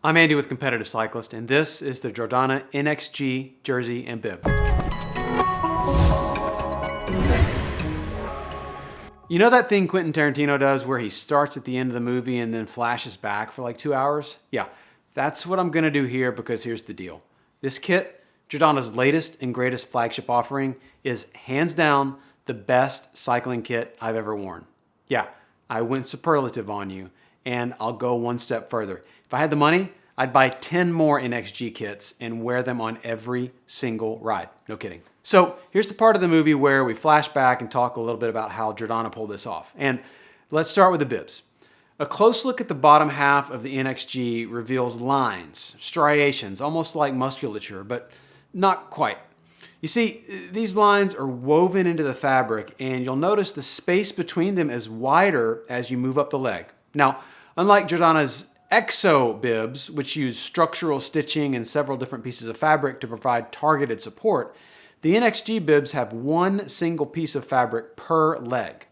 I'm Andy with Competitive Cyclist, and this is the Giordana Nx-G jersey and bib. You know that thing Quentin Tarantino does where he starts at the end of the movie and then flashes back for like 2 hours? Yeah, that's what I'm gonna do here, because here's the deal. This kit, Giordana's latest and greatest flagship offering, is hands down the best cycling kit I've ever worn. Yeah, I went superlative on you, and I'll go one step further. If I had the money, I'd buy 10 more Nx-G kits and wear them on every single ride. No kidding. So here's the part of the movie where we flash back and talk a little bit about how Giordana pulled this off. And let's start with the bibs. A close look at the bottom half of the Nx-G reveals lines, striations, almost like musculature, but not quite. You see, these lines are woven into the fabric, and you'll notice the space between them is wider as you move up the leg. Now, unlike Giordana's Exo bibs, which use structural stitching and several different pieces of fabric to provide targeted support, the Nx-G bibs have one single piece of fabric per leg.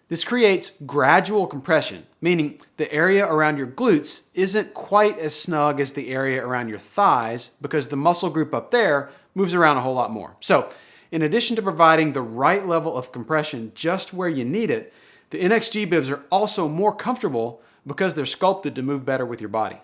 This creates gradual compression, meaning the area around your glutes isn't quite as snug as the area around your thighs, because the muscle group up there moves around a whole lot more. So, in addition to providing the right level of compression just where you need it, the Nx-G bibs are also more comfortable because they're sculpted to move better with your body.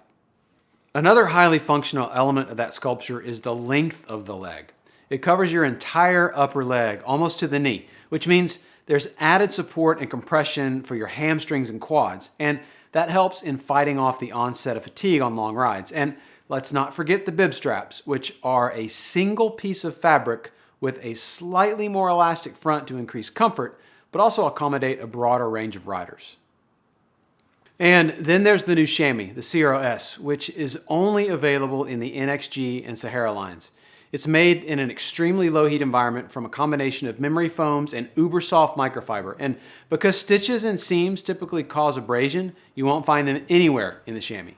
Another highly functional element of that sculpture is the length of the leg. It covers your entire upper leg, almost to the knee, which means there's added support and compression for your hamstrings and quads, and that helps in fighting off the onset of fatigue on long rides. And let's not forget the bib straps, which are a single piece of fabric with a slightly more elastic front to increase comfort, but also accommodate a broader range of riders. And then there's the new chamois, the CRS, which is only available in the Nx-G and Sahara lines. It's made in an extremely low heat environment from a combination of memory foams and uber soft microfiber. And because stitches and seams typically cause abrasion, you won't find them anywhere in the chamois.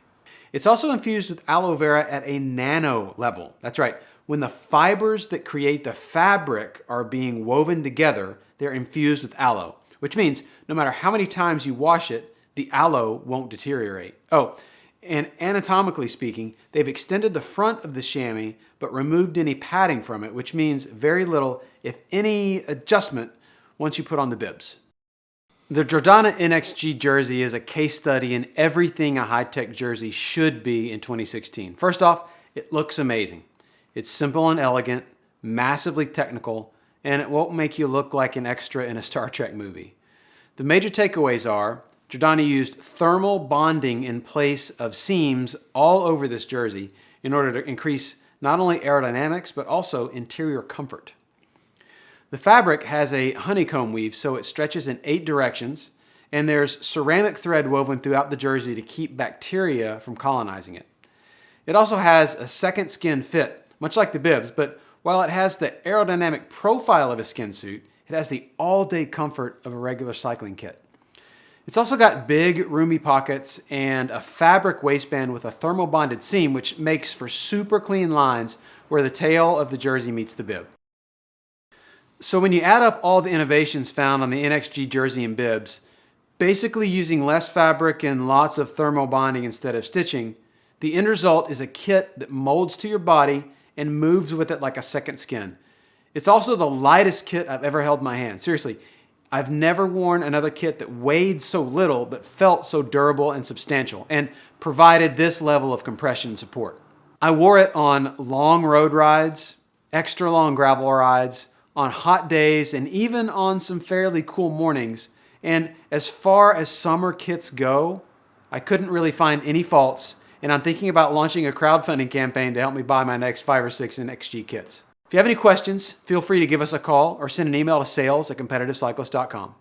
It's also infused with aloe vera at a nano level. That's right. When the fibers that create the fabric are being woven together, they're infused with aloe, which means no matter how many times you wash it, the aloe won't deteriorate. Oh, and anatomically speaking, they've extended the front of the chamois but removed any padding from it, which means very little, if any, adjustment once you put on the bibs. The Giordana Nx-G jersey is a case study in everything a high-tech jersey should be in 2016. First off, it looks amazing. It's simple and elegant, massively technical, and it won't make you look like an extra in a Star Trek movie. The major takeaways are: Giordana used thermal bonding in place of seams all over this jersey in order to increase not only aerodynamics, but also interior comfort. The fabric has a honeycomb weave, so it stretches in 8 directions, and there's ceramic thread woven throughout the jersey to keep bacteria from colonizing it. It also has a second skin fit, much like the bibs, but while it has the aerodynamic profile of a skin suit, it has the all-day comfort of a regular cycling kit. It's also got big, roomy pockets and a fabric waistband with a thermal bonded seam, which makes for super clean lines where the tail of the jersey meets the bib. So when you add up all the innovations found on the Nx-G jersey and bibs, basically using less fabric and lots of thermal bonding instead of stitching, the end result is a kit that molds to your body and moves with it like a second skin. It's also the lightest kit I've ever held in my hand. Seriously. I've never worn another kit that weighed so little but felt so durable and substantial and provided this level of compression support. I wore it on long road rides, extra long gravel rides, on hot days, and even on some fairly cool mornings. And as far as summer kits go, I couldn't really find any faults, and I'm thinking about launching a crowdfunding campaign to help me buy my next 5 or 6 Nx-G kits. If you have any questions, feel free to give us a call or send an email to sales@competitivecyclist.com.